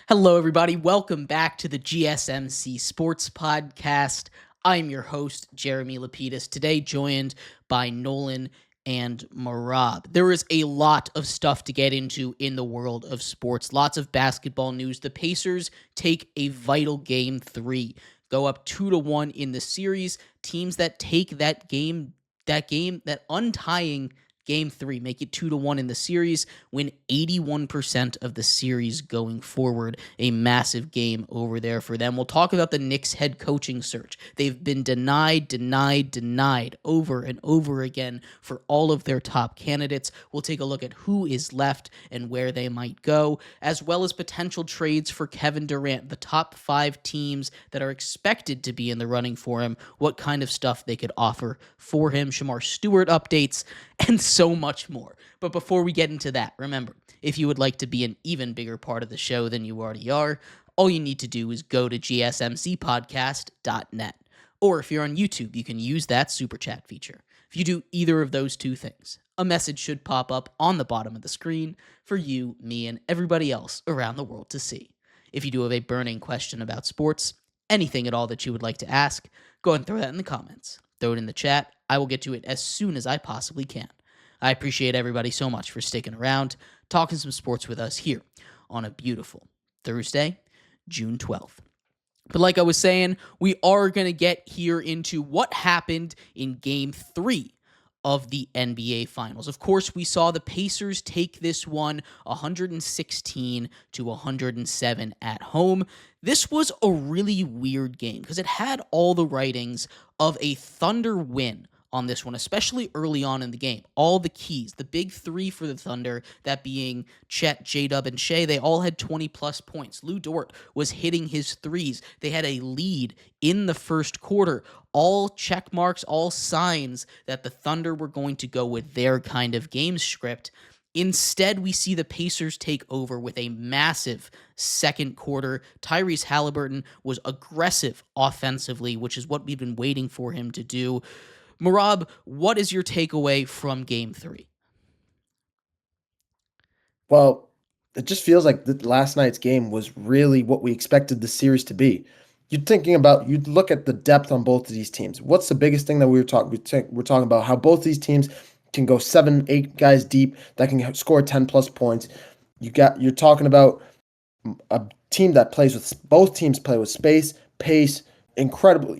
Hello, everybody. Welcome back to the GSMC Sports Podcast. I'm your host, Jeremy Lapidus, today joined by Nolan and Mehrob. There is a lot of stuff to get into in the world of sports, lots of basketball news. The Pacers take a vital game 3, go up 2-1 in the series. Teams that take that untying Game 3, make it 2-1 in the series, win 81% of the series going forward. A massive game over there for them. We'll talk about the Knicks head coaching search. They've been denied over and over again for all of their top candidates. We'll take a look at who is left and where they might go, as well as potential trades for Kevin Durant, the top 5 teams that are expected to be in the running for him, what kind of stuff they could offer for him, Shamar Stewart updates, and so much more. But before we get into that, remember, if you would like to be an even bigger part of the show than you already are, all you need to do is go to gsmcpodcast.net. Or if you're on YouTube, you can use that super chat feature. If you do either of those two things, a message should pop up on the bottom of the screen for you, me, and everybody else around the world to see. If you do have a burning question about sports, anything at all that you would like to ask, go ahead and throw that in the comments. Throw it in the chat. I will get to it as soon as I possibly can. I appreciate everybody so much for sticking around, talking some sports with us here on a beautiful Thursday, June 12th. But like I was saying, we are going to get here into what happened in Game 3 of the NBA Finals. Of course, we saw the Pacers take this one 116-107 at home. This was a really weird game because it had all the writings of a Thunder win on this one, especially early on in the game. All the keys, the big 3 for the Thunder, that being Chet, J-Dub, and Shea, they all had 20-plus points. Lou Dort was hitting his threes. They had a lead in the first quarter. All check marks, all signs that the Thunder were going to go with their kind of game script. Instead, we see the Pacers take over with a massive second quarter. Tyrese Halliburton was aggressive offensively, which is what we've been waiting for him to do. Mehrob, what is your takeaway from Game 3? Well, it just feels like last night's game was really what we expected the series to be. You'd look at the depth on both of these teams. What's the biggest thing that we're talking about? How both these teams can go 7, 8 guys deep that can score 10-plus points. You're talking about a team that both teams play with space, pace, incredible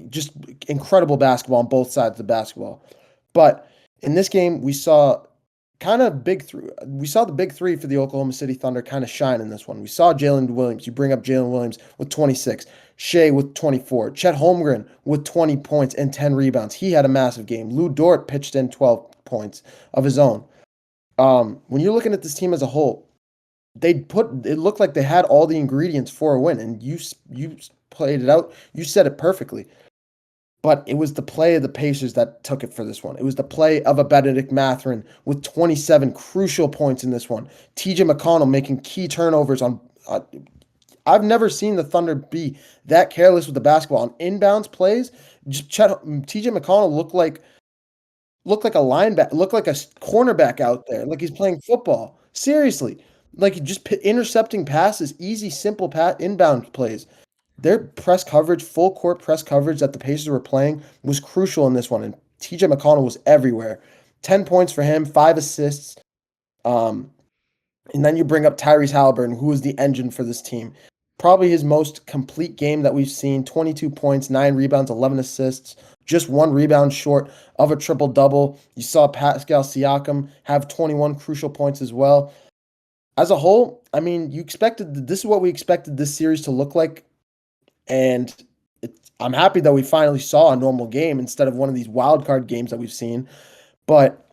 basketball on both sides of the basketball. But in this game, we saw the big 3 for the Oklahoma City Thunder kind of shine in this one. We saw Jalen Williams. You bring up Jalen Williams with 26, Shea with 24, Chet Holmgren with 20 points and 10 rebounds. He had a massive game. Lou Dort pitched in 12 points of his own. When you're looking at this team as a whole, it looked like they had all the ingredients for a win, and you played it out. You said it perfectly. But it was the play of the Pacers that took it for this one. It was the play of a Benedict Mathurin with 27 crucial points in this one. TJ McConnell making key turnovers on. I've never seen the Thunder be that careless with the basketball on inbounds plays. TJ McConnell looked like a linebacker, looked like a cornerback out there, like he's playing football. Seriously, like just intercepting passes, easy, simple inbound plays. Their press coverage, full court press coverage that the Pacers were playing was crucial in this one, and TJ McConnell was everywhere. 10 points for him, 5 assists. And then you bring up Tyrese Halliburton, who was the engine for this team. Probably his most complete game that we've seen. 22 points, 9 rebounds, 11 assists. Just 1 rebound short of a triple-double. You saw Pascal Siakam have 21 crucial points as well. As a whole, I mean, this is what we expected this series to look like. And I'm happy that we finally saw a normal game instead of one of these wild card games that we've seen. But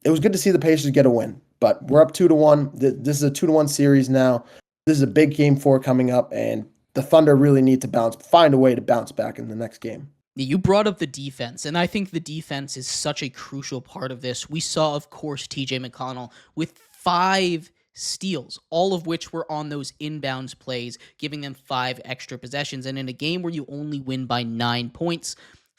it was good to see the Pacers get a win. But we're up 2-1. This is a 2-1 series now. This is a big Game 4 coming up, and the Thunder really need to find a way to bounce back in the next game. You brought up the defense, and I think the defense is such a crucial part of this. We saw, of course, TJ McConnell with 5 steals, all of which were on those inbounds plays, giving them 5 extra possessions. And in a game where you only win by 9 points,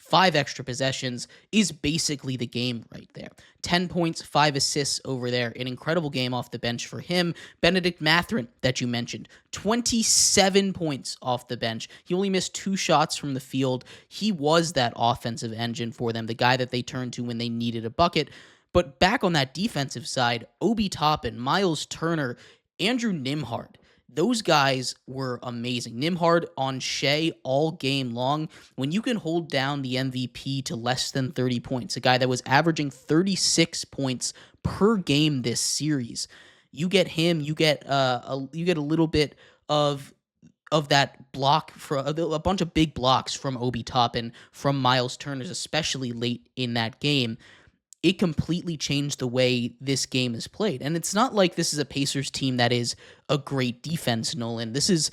5 extra possessions is basically the game right there. 10 points, 5 assists over there. An incredible game off the bench for him. Benedict Mathurin, that you mentioned, 27 points off the bench. He only missed 2 shots from the field. He was that offensive engine for them, the guy that they turned to when they needed a bucket. But back on that defensive side, Obi Toppin, Miles Turner, Andrew Nembhard, those guys were amazing. Nembhard on Shea all game long. When you can hold down the MVP to less than 30 points, a guy that was averaging 36 points per game this series, you get him. You get a little bit of that block for a bunch of big blocks from Obi Toppin, from Miles Turner, especially late in that game. It completely changed the way this game is played. And it's not like this is a Pacers team that is a great defense, Nolan. This is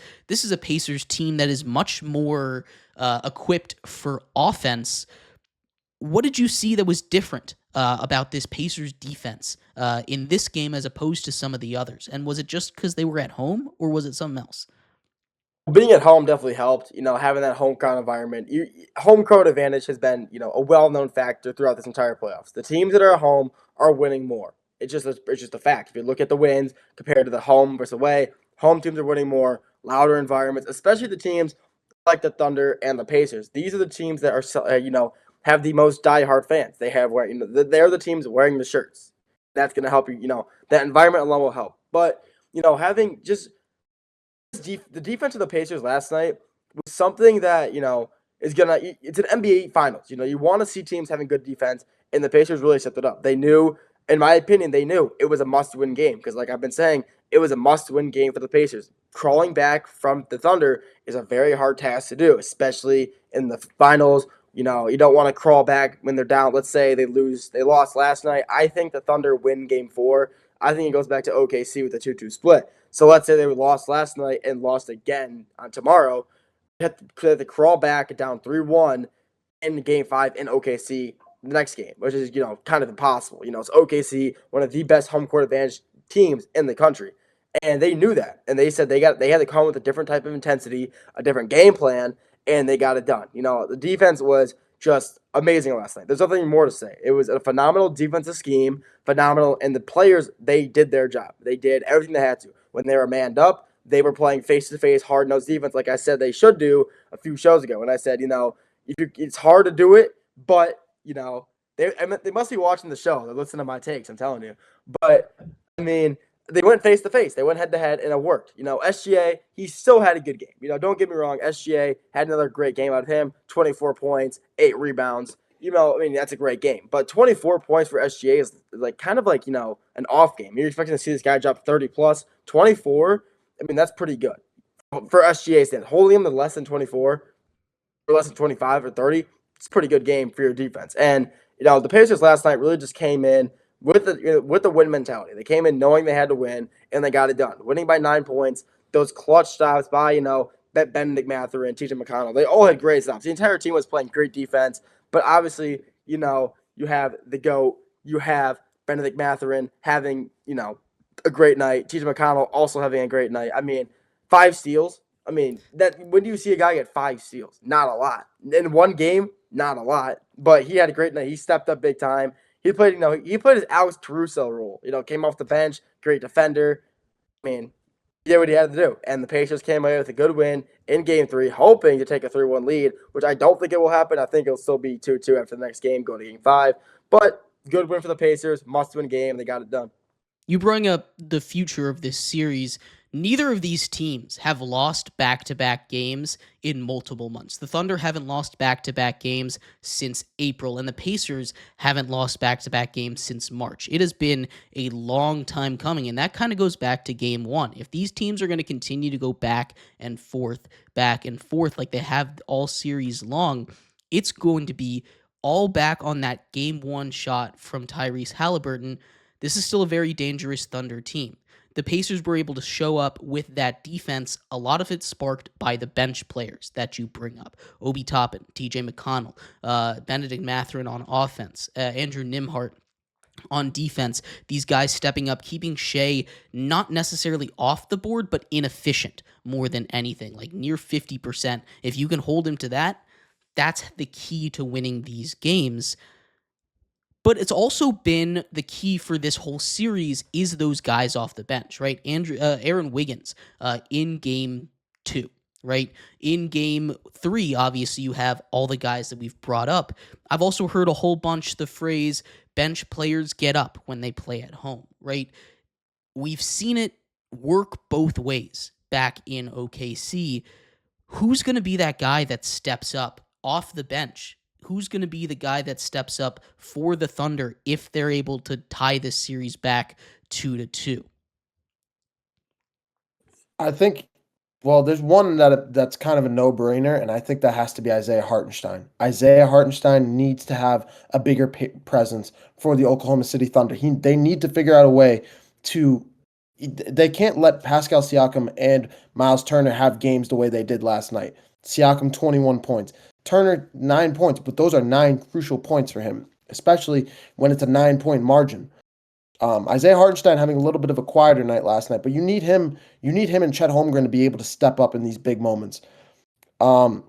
a Pacers team that is much more equipped for offense. What did you see that was different about this Pacers defense in this game as opposed to some of the others? And was it just because they were at home, or was it something else? Being at home definitely helped, having that home crowd environment. Home crowd advantage has been, a well-known factor throughout this entire playoffs. The teams that are at home are winning more. It's just a fact. If you look at the wins compared to the home versus away, home teams are winning more, louder environments, especially the teams like the Thunder and the Pacers. These are the teams that are, have the most diehard fans. They have they're the teams wearing the shirts. That's going to help you, that environment alone will help. But, having just the defense of the Pacers last night was something that, it's an NBA Finals. You want to see teams having good defense, and the Pacers really stepped it up. They knew, in my opinion, it was a must-win game because, like I've been saying, it was a must-win game for the Pacers. Crawling back from the Thunder is a very hard task to do, especially in the finals. You don't want to crawl back when they're down. Let's say they lost last night. I think the Thunder win game 4. I think it goes back to OKC with a 2-2 split. So let's say they lost last night and lost again on tomorrow. They have to crawl back down 3-1 in game 5 in OKC the next game, which is, kind of impossible. It's OKC, one of the best home court advantage teams in the country. And they knew that. And they said they had to come with a different type of intensity, a different game plan, and they got it done. The defense was just amazing last night. There's nothing more to say. It was a phenomenal defensive scheme, phenomenal, and the players, they did their job. They did everything they had to. When they were manned up, they were playing face-to-face, hard-nosed defense like I said they should do a few shows ago. And I said, it's hard to do it, but, they must be watching the show. They're listening to my takes, I'm telling you. But, they went face-to-face. They went head-to-head, and it worked. SGA, he still had a good game. Don't get me wrong. SGA had another great game out of him. 24 points, 8 rebounds. That's a great game. But 24 points for SGA is kind of like, an off game. You're expecting to see this guy drop 30+. 24, that's pretty good. For SGA stand, holding him to less than 24, or less than 25 or 30, it's a pretty good game for your defense. And, the Pacers last night really just came in with the win mentality. They came in knowing they had to win, and they got it done. Winning by 9 points, those clutch stops by, Benedict Mathurin, TJ McConnell, they all had great stops. The entire team was playing great defense, but obviously, you have the GOAT, you have Benedict Mathurin having, a great night, TJ McConnell also having a great night. 5 steals. That when do you see a guy get 5 steals? Not a lot. In one game, not a lot, but he had a great night. He stepped up big time. He played, his Alex Caruso role. Came off the bench, great defender. He did what he had to do. And the Pacers came away with a good win in Game 3, hoping to take a 3-1 lead, which I don't think it will happen. I think it'll still be 2-2 after the next game, going to Game 5. But good win for the Pacers, must-win game. They got it done. You bring up the future of this series. Neither of these teams have lost back-to-back games in multiple months. The Thunder haven't lost back-to-back games since April, and the Pacers haven't lost back-to-back games since March. It has been a long time coming, and that kind of goes back to Game 1. If these teams are going to continue to go back and forth like they have all series long, it's going to be all back on that Game 1 shot from Tyrese Halliburton. This is still a very dangerous Thunder team. The Pacers were able to show up with that defense, a lot of it sparked by the bench players that you bring up. Obi Toppin, TJ McConnell, Benedict Mathurin on offense, Andrew Nembhard on defense. These guys stepping up, keeping Shea not necessarily off the board, but inefficient more than anything, like near 50%. If you can hold him to that, that's the key to winning these games. But it's also been the key for this whole series is those guys off the bench, right? Aaron Wiggins in game 2, right? In game 3, obviously, you have all the guys that we've brought up. I've also heard a whole bunch the phrase bench players get up when they play at home, right? We've seen it work both ways back in OKC. Who's going to be that guy that steps up off the bench? Who's going to be the guy that steps up for the Thunder if they're able to tie this series back 2-2? I think, well, there's one that's kind of a no-brainer, and I think that has to be Isaiah Hartenstein. Isaiah Hartenstein needs to have a bigger presence for the Oklahoma City Thunder. They need to figure out a way to. They can't let Pascal Siakam and Miles Turner have games the way they did last night. Siakam 21 points. Turner 9 points, but those are 9 crucial points for him, especially when it's a 9-point margin. Isaiah Hartenstein having a little bit of a quieter night last night, but you need him and Chet Holmgren to be able to step up in these big moments. You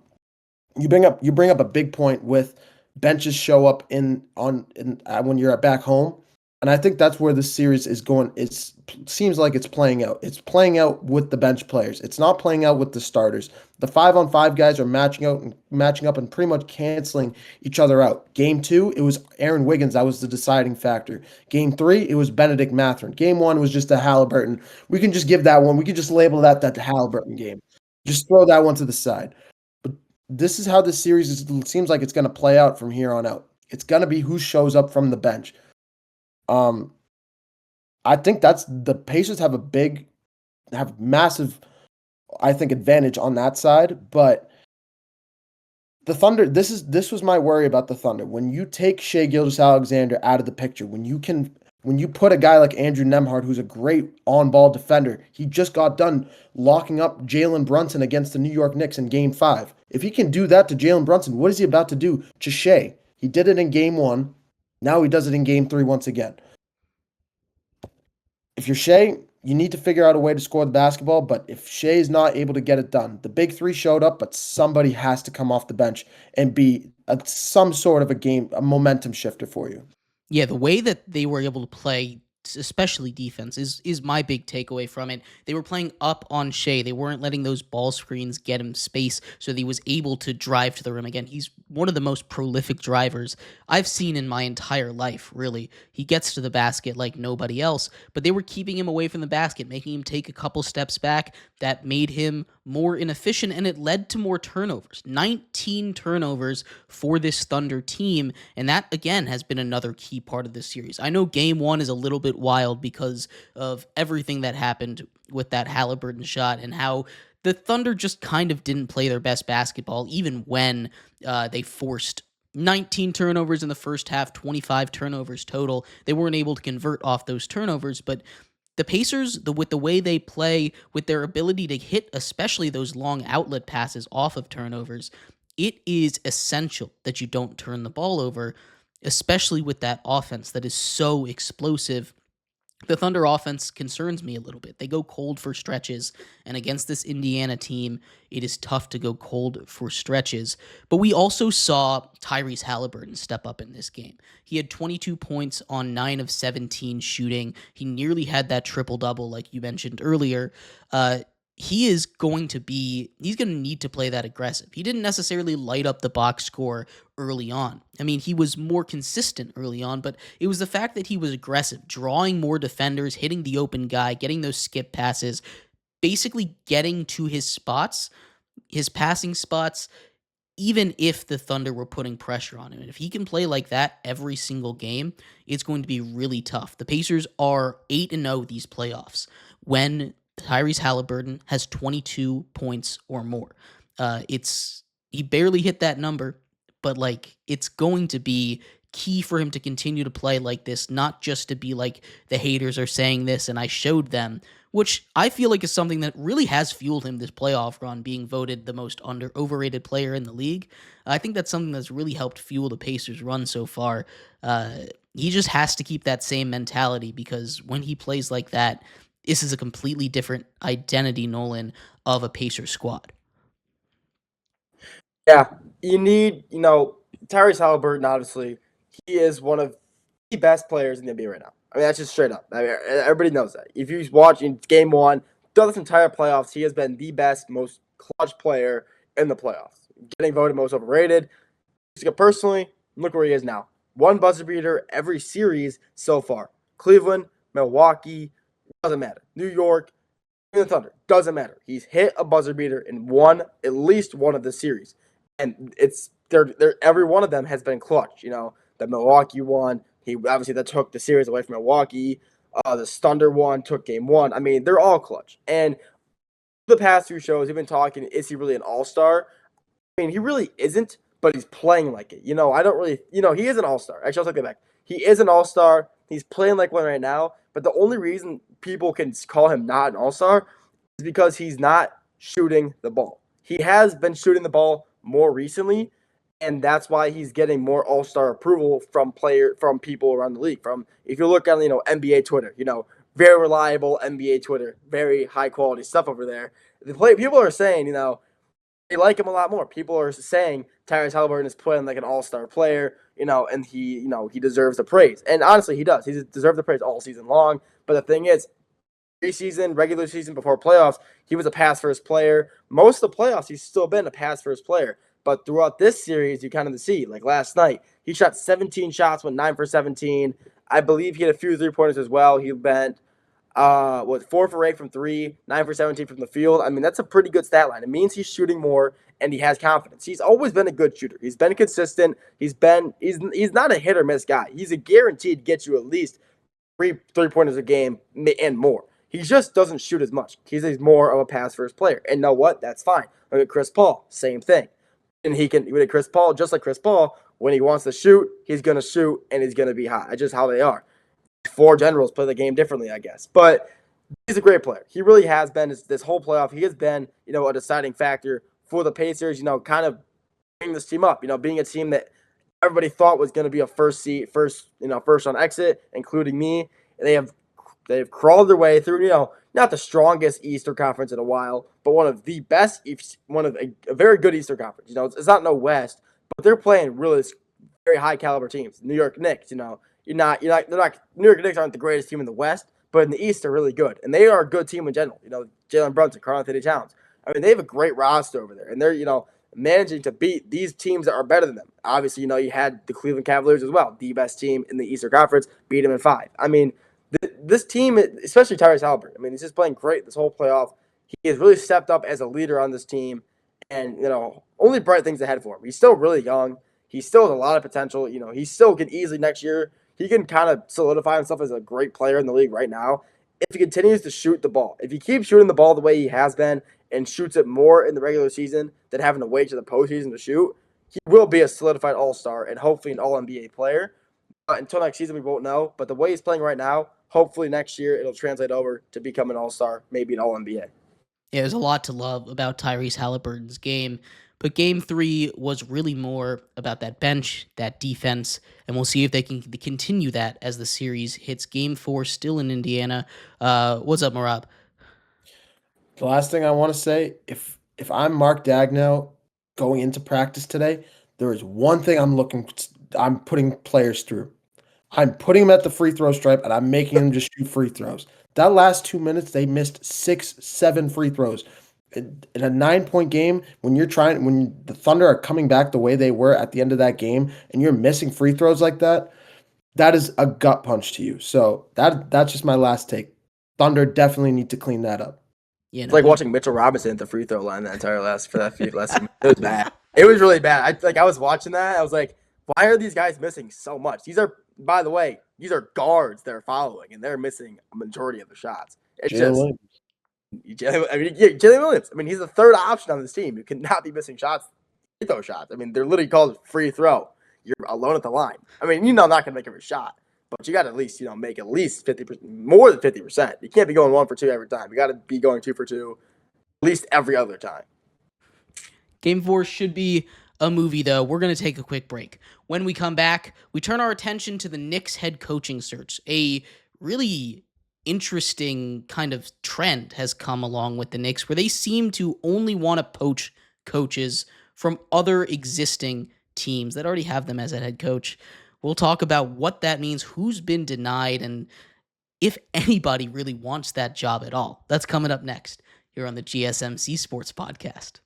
bring up a big point with benches show up when you're back home. And I think that's where this series is going. It seems like it's playing out. It's playing out with the bench players. It's not playing out with the starters. The 5-on-5 guys are matching up and pretty much canceling each other out. Game 2, it was Aaron Wiggins that was the deciding factor. Game 3, it was Benedict Mathurin. Game 1 was just a Halliburton. We can just give that one. We could just label that the Halliburton game. Just throw that one to the side. But this is how this series it seems like it's going to play out from here on out. It's going to be who shows up from the bench. I think the Pacers have massive, I think, advantage on that side, but the Thunder, this was my worry about the Thunder. When you take Shai Gilgeous-Alexander out of the picture, when you put a guy like Andrew Nembhard, who's a great on-ball defender, he just got done locking up Jalen Brunson against the New York Knicks in Game 5. If he can do that to Jalen Brunson, what is he about to do to Shai? He did it in Game 1. Now he does it in Game 3 once again. If you're Shai, you need to figure out a way to score the basketball, but if Shai is not able to get it done, the big 3 showed up, but somebody has to come off the bench and be some sort of a momentum shifter for you. Yeah, the way that they were able to play, especially defense, is my big takeaway from it. They were playing up on Shai. They weren't letting those ball screens get him space so that he was able to drive to the rim. Again, he's one of the most prolific drivers I've seen in my entire life, really. He gets to the basket like nobody else, but they were keeping him away from the basket, making him take a couple steps back. That made him more inefficient, and it led to more turnovers. 19 turnovers for this Thunder team, and that, again, has been another key part of this series. I know Game 1 is a little bit wild because of everything that happened with that Halliburton shot and how the Thunder just kind of didn't play their best basketball, even when they forced 19 turnovers in the first half, 25 turnovers total. They weren't able to convert off those turnovers, but the Pacers, with the way they play, with their ability to hit especially those long outlet passes off of turnovers, it is essential that you don't turn the ball over, especially with that offense that is so explosive. The Thunder offense concerns me a little bit. They go cold for stretches, and against this Indiana team, it is tough to go cold for stretches. But we also saw Tyrese Halliburton step up in this game. He had 22 points on 9 of 17 shooting. He nearly had that triple-double like you mentioned earlier. He's going to need to play that aggressive. He didn't necessarily light up the box score early on. I mean, he was more consistent early on, but it was the fact that he was aggressive, drawing more defenders, hitting the open guy, getting those skip passes, basically getting to his spots, his passing spots, even if the Thunder were putting pressure on him. And if he can play like that every single game, it's going to be really tough. The Pacers are 8-0 these playoffs when Tyrese Halliburton has 22 points or more. He barely hit that number, but it's going to be key for him to continue to play like this, not just to be like the haters are saying this and I showed them, which I feel like is something that really has fueled him this playoff run, being voted the most overrated player in the league. I think that's something that's really helped fuel the Pacers run so far. He just has to keep that same mentality, because when he plays like that, this is a completely different identity, Nolan, of a Pacers squad. Yeah, you need, Tyrese Halliburton, obviously, he is one of the best players in the NBA right now. I mean, that's just straight up. I mean, everybody knows that. If you watch in game one, throughout this entire playoffs, he has been the best, most clutch player in the playoffs. Getting voted most overrated. Personally, look where he is now. One buzzer beater every series so far. Cleveland, Milwaukee, doesn't matter. New York, the Thunder, doesn't matter. He's hit a buzzer beater in at least one of the series, and they're every one of them has been clutch. The Milwaukee one, he obviously that took the series away from Milwaukee. The Thunder one took game one. I mean, they're all clutch. And the past few shows, we've been talking, is he really an all-star? I mean, he really isn't, but he's playing like it. I don't really, he is an all-star. Actually, I'll take that back. He is an all-star. He's playing like one right now, but the only reason people can call him not an all-star is because he's not shooting the ball. He has been shooting the ball more recently, and that's why he's getting more all-star approval from people around the league. From if you look on NBA Twitter, very reliable NBA Twitter, very high quality stuff over there. People are saying they like him a lot more. People are saying Tyrese Halliburton is playing like an all-star player, and he deserves the praise. And honestly, he does. He deserves the praise all season long. But the thing is, preseason, regular season, before playoffs, he was a pass-first player. Most of the playoffs, he's still been a pass-first player. But throughout this series, you kind of see, like last night, he shot 17 shots, went 9 for 17. I believe he had a few three-pointers as well. He went 4 for 8 from 3, 9 for 17 from the field. I mean, that's a pretty good stat line. It means he's shooting more and he has confidence. He's always been a good shooter. He's been consistent. He's not a hit or miss guy. He's a guaranteed to get you at least three-pointers a game and more. He just doesn't shoot as much. He's more of a pass-first player. And know what? That's fine. Look at Chris Paul. Same thing. And with Chris Paul, just like Chris Paul, when he wants to shoot, he's going to shoot and he's going to be hot. That's just how they are. 4 generals play the game differently, I guess. But he's a great player. He really has been this whole playoff. He has been, a deciding factor for the Pacers, kind of bringing this team up, being a team that everybody thought was going to be a first on exit, including me. They've crawled their way through, not the strongest Eastern Conference in a while, but one of the best, one of a very good Eastern Conference. It's not no West, but they're playing really very high caliber teams. New York Knicks, New York Knicks aren't the greatest team in the West, but in the East they're really good, and they are a good team in general. Jalen Brunson, Karl-Anthony Towns. I mean, they have a great roster over there, and they're managing to beat these teams that are better than them. Obviously, you had the Cleveland Cavaliers as well, the best team in the Eastern Conference, beat them in 5. I mean, this team, especially Tyrese Halliburton, I mean, he's just playing great this whole playoff. He has really stepped up as a leader on this team, and only bright things ahead for him. He's still really young. He still has a lot of potential. He still can easily next year. He can kind of solidify himself as a great player in the league right now if he continues to shoot the ball. If he keeps shooting the ball the way he has been and shoots it more in the regular season than having to wait to the postseason to shoot, he will be a solidified all-star and hopefully an all-NBA player. Until next season, we won't know. But the way he's playing right now, hopefully next year it'll translate over to become an all-star, maybe an all-NBA. Yeah, there's a lot to love about Tyrese Halliburton's game. But Game 3 was really more about that bench, that defense, and we'll see if they can continue that as the series hits Game 4 still in Indiana. What's up, Mehrob? The last thing I want to say, if I'm Mark Daigneault going into practice today, there is one thing I'm putting players through. I'm putting them at the free throw stripe, and I'm making them just shoot free throws. That last 2 minutes, they missed 6, 7 free throws. In a 9-point game, when the Thunder are coming back the way they were at the end of that game, and you're missing free throws like that, that is a gut punch to you. So that's just my last take. Thunder definitely need to clean that up. It's like watching Mitchell Robinson at the free throw line that entire last it was bad. It was really bad. I was watching that. I was like, why are these guys missing so much? By the way, these are guards they're following, and they're missing a majority of the shots. It's Jalen Williams. I mean, he's the third option on this team. You cannot be missing free throw shots. I mean, they're literally called free throw. You're alone at the line. I mean, not going to make every shot, but you got to at least, make at least 50%, more than 50%. You can't be going 1 for 2 every time. You got to be going 2 for 2 at least every other time. Game 4 should be a movie, though. We're going to take a quick break. When we come back, we turn our attention to the Knicks head coaching search. A really interesting kind of trend has come along with the Knicks where they seem to only want to poach coaches from other existing teams that already have them as a head coach. We'll talk about what that means, who's been denied, and if anybody really wants that job at all. That's coming up next here on the GSMC Sports Podcast.